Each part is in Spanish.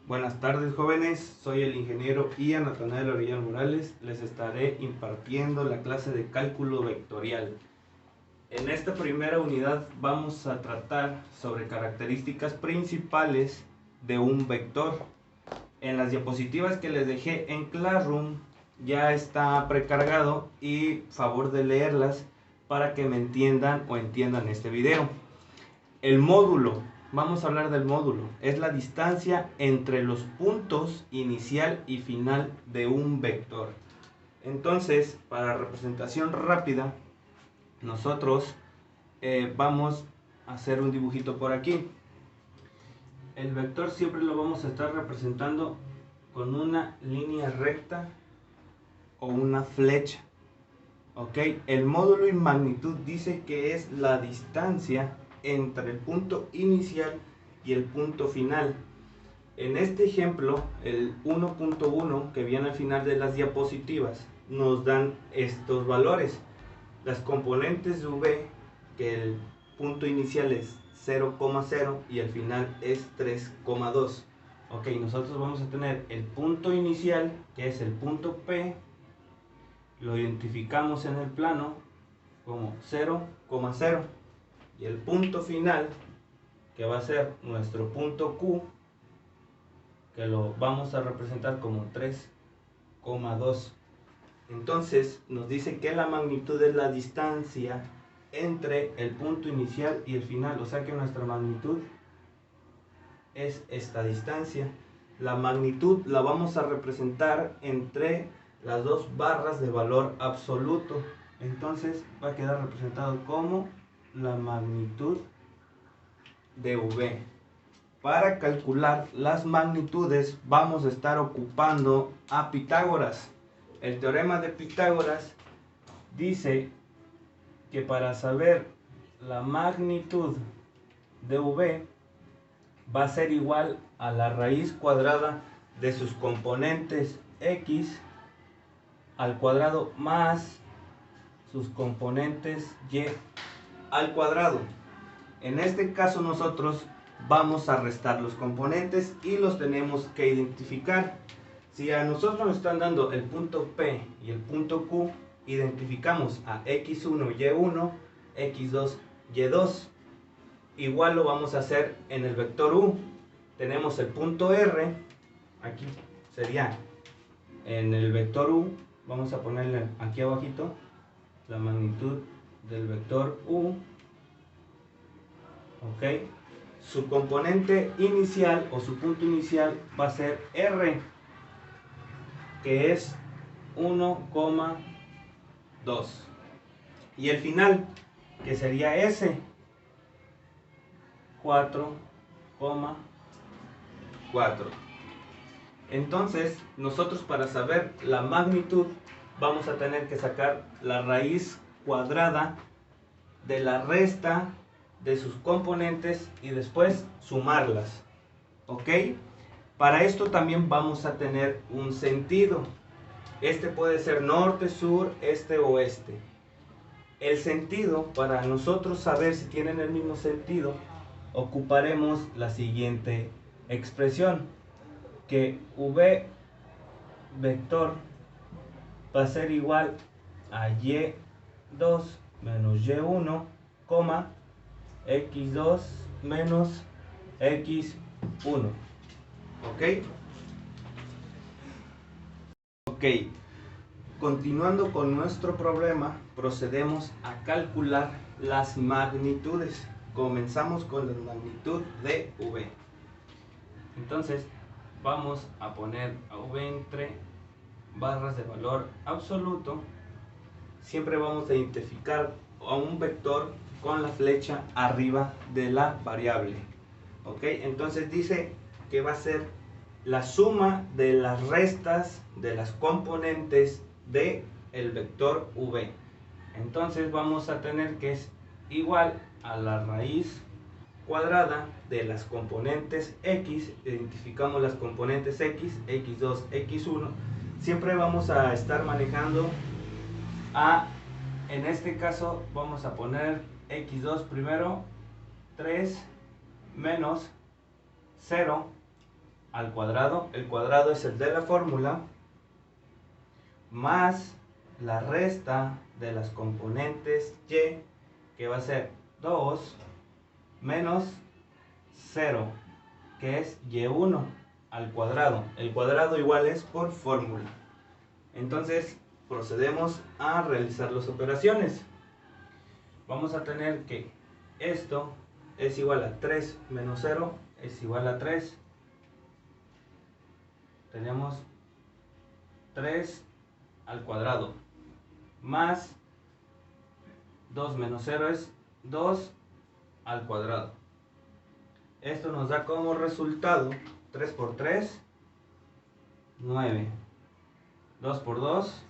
Buenas tardes, jóvenes, soy el ingeniero Ian Natanael Orellana Morales. Les estaré impartiendo la clase de cálculo vectorial. En esta primera unidad vamos a tratar sobre características principales de un vector. En las diapositivas que les dejé en Classroom ya está precargado y favor de leerlas para que me entiendan o entiendan este video. El módulo. Vamos a hablar del módulo. Es la distancia entre los puntos inicial y final de un vector. Entonces, para representación rápida, nosotros vamos a hacer un dibujito por aquí. El vector siempre lo vamos a estar representando con una línea recta o una flecha. ¿Ok? El módulo y magnitud dice que es la distancia entre el punto inicial y el punto final. En este ejemplo, el 1.1 que viene al final de las diapositivas nos dan estos valores. Las componentes de V, que el punto inicial es 0,0 y el final es 3,2. Ok, nosotros vamos a tener el punto inicial, que es el punto P, lo identificamos en el plano como 0,0. Y el punto final, que va a ser nuestro punto Q, que lo vamos a representar como 3,2. Entonces nos dice que la magnitud es la distancia entre el punto inicial y el final. O sea que nuestra magnitud es esta distancia. La magnitud la vamos a representar entre las dos barras de valor absoluto. Entonces va a quedar representado como la magnitud de V. Para calcular las magnitudes vamos a estar ocupando a Pitágoras. El teorema de Pitágoras dice que para saber la magnitud de V va a ser igual a la raíz cuadrada de sus componentes x al cuadrado más sus componentes y al cuadrado. En este caso nosotros vamos a restar los componentes y los tenemos que identificar. Si a nosotros nos están dando el punto P y el punto Q, identificamos a x1, y1, x2, y2. Igual lo vamos a hacer en el vector U. Tenemos el punto R, aquí sería en el vector U, vamos a ponerle aquí abajito la magnitud del vector U. Ok, su componente inicial o su punto inicial va a ser R, que es 1,2, y el final, que sería S, 4,4. Entonces nosotros, para saber la magnitud, vamos a tener que sacar la raíz cuadrada de la resta de sus componentes y después sumarlas. ¿Ok? Para esto también vamos a tener un sentido. Este puede ser norte, sur, este, oeste. El sentido, para nosotros saber si tienen el mismo sentido, ocuparemos la siguiente expresión, que V vector va a ser igual a Y2 menos Y1, x2 menos x1. ¿Ok? Ok. Continuando con nuestro problema, procedemos a calcular las magnitudes. Comenzamos con la magnitud de V. Entonces, vamos a poner a V entre barras de valor absoluto. Siempre vamos a identificar a un vector con la flecha arriba de la variable. ¿Ok? Entonces dice que va a ser la suma de las restas de las componentes de el vector V. Entonces vamos a tener que es igual a la raíz cuadrada de las componentes x. Identificamos las componentes x, x2, x1. Siempre vamos a estar manejando a, en este caso vamos a poner x2 primero, 3 menos 0 al cuadrado, el cuadrado es el de la fórmula, más la resta de las componentes y, que va a ser 2 menos 0, que es y1 al cuadrado. El cuadrado igual es por fórmula. Entonces procedemos a realizar las operaciones. Vamos a tener que esto es igual a 3 menos 0 es igual a 3. Tenemos 3 al cuadrado más 2 menos 0 es 2 al cuadrado. Esto nos da como resultado 3 por 3, 9. 2 por 2,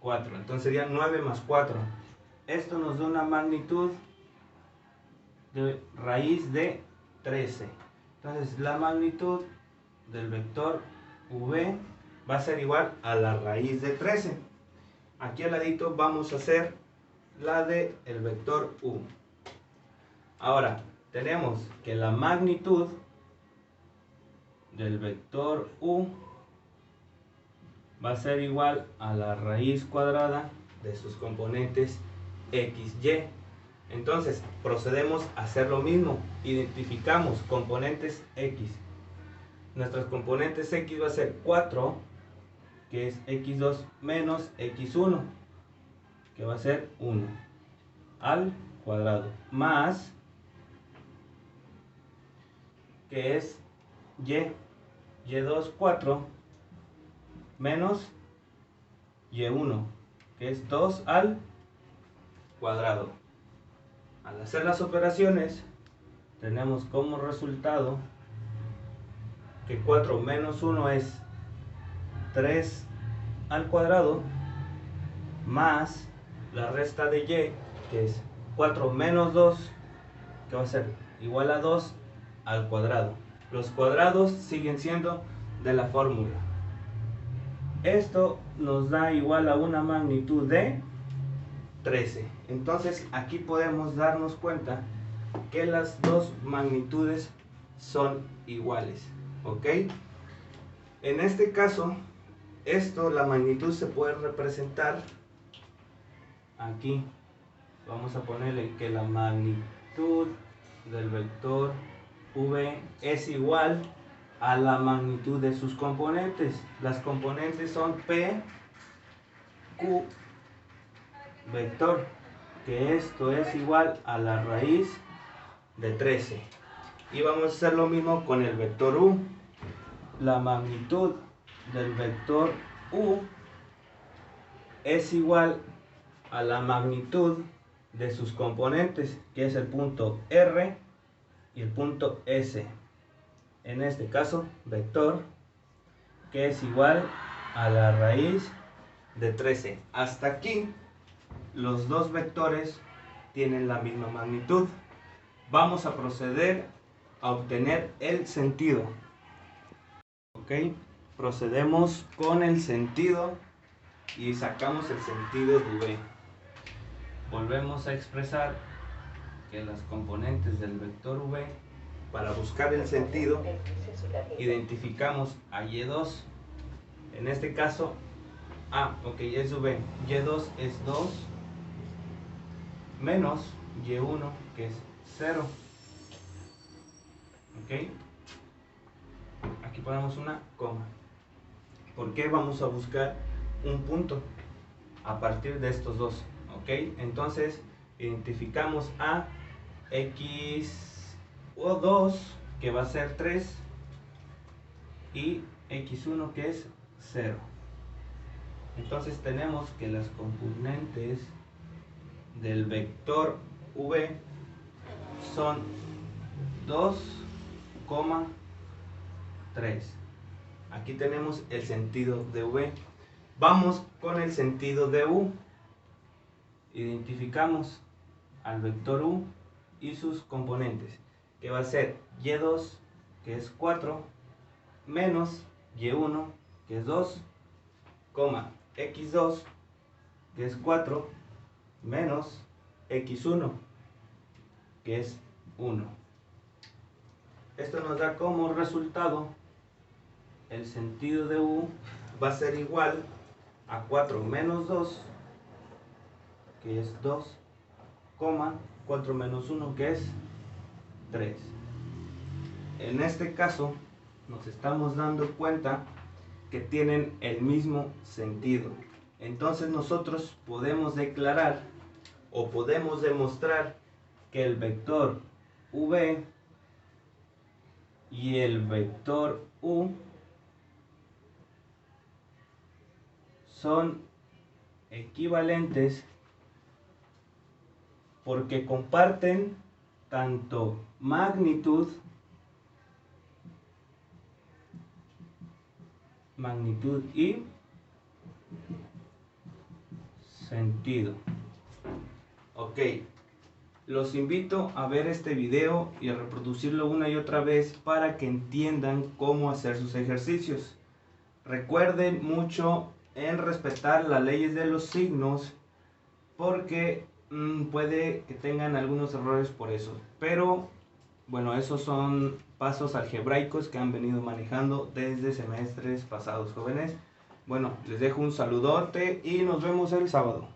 4. Entonces sería 9 más 4. Esto nos da una magnitud de raíz de 13. Entonces la magnitud del vector v va a ser igual a la raíz de 13. Aquí al ladito vamos a hacer la del vector u. Ahora tenemos que la magnitud del vector u va a ser igual a la raíz cuadrada de sus componentes x, y. Entonces procedemos a hacer lo mismo. Identificamos componentes x. Nuestras componentes x va a ser 4, que es x2 menos x1, que va a ser 1 al cuadrado, más, que es y2 4 menos y1, que es 2 al cuadrado. Al hacer las operaciones tenemos como resultado que 4 menos 1 es 3 al cuadrado, más la resta de y, que es 4 menos 2, que va a ser igual a 2 al cuadrado. Los cuadrados siguen siendo de la fórmula. Esto nos da igual a una magnitud de 13. Entonces aquí podemos darnos cuenta que las dos magnitudes son iguales. ¿Ok? En este caso, la magnitud se puede representar aquí. Vamos a ponerle que la magnitud del vector v es igual a la magnitud de sus componentes. Las componentes son p, q, vector, que esto es igual a la raíz de 13. Y vamos a hacer lo mismo con el vector u. La magnitud del vector u es igual a la magnitud de sus componentes, que es el punto R y el punto S. En este caso, vector, que es igual a la raíz de 13. Hasta aquí, los dos vectores tienen la misma magnitud. Vamos a proceder a obtener el sentido. ¿Ok? Procedemos con el sentido y sacamos el sentido de v. Volvemos a expresar que las componentes del vector v, para buscar el sentido, identificamos a y2. En este caso, es v. y2 es 2 menos y1, que es 0. ¿Ok? Aquí ponemos una coma. ¿Por qué vamos a buscar un punto a partir de estos dos? ¿Ok? Entonces identificamos a x2, que va a ser 3, y x1, que es 0. Entonces tenemos que las componentes del vector v son 2,3. Aquí tenemos el sentido de v. Vamos con el sentido de u. Identificamos al vector u y sus componentes, que va a ser y2, que es 4, menos y1, que es 2, x2, que es 4, menos x1, que es 1. Esto nos da como resultado el sentido de U va a ser igual a 4 menos 2, que es 2, 4 menos 1, que es 3. En este caso nos estamos dando cuenta que tienen el mismo sentido. Entonces nosotros podemos declarar o podemos demostrar que el vector v y el vector u son equivalentes porque comparten tanto magnitud y sentido. Ok, los invito a ver este video y a reproducirlo una y otra vez para que entiendan cómo hacer sus ejercicios. Recuerden mucho en respetar las leyes de los signos, porque puede que tengan algunos errores por eso, pero bueno, esos son pasos algebraicos que han venido manejando desde semestres pasados, jóvenes. Bueno, les dejo un saludote y nos vemos el sábado.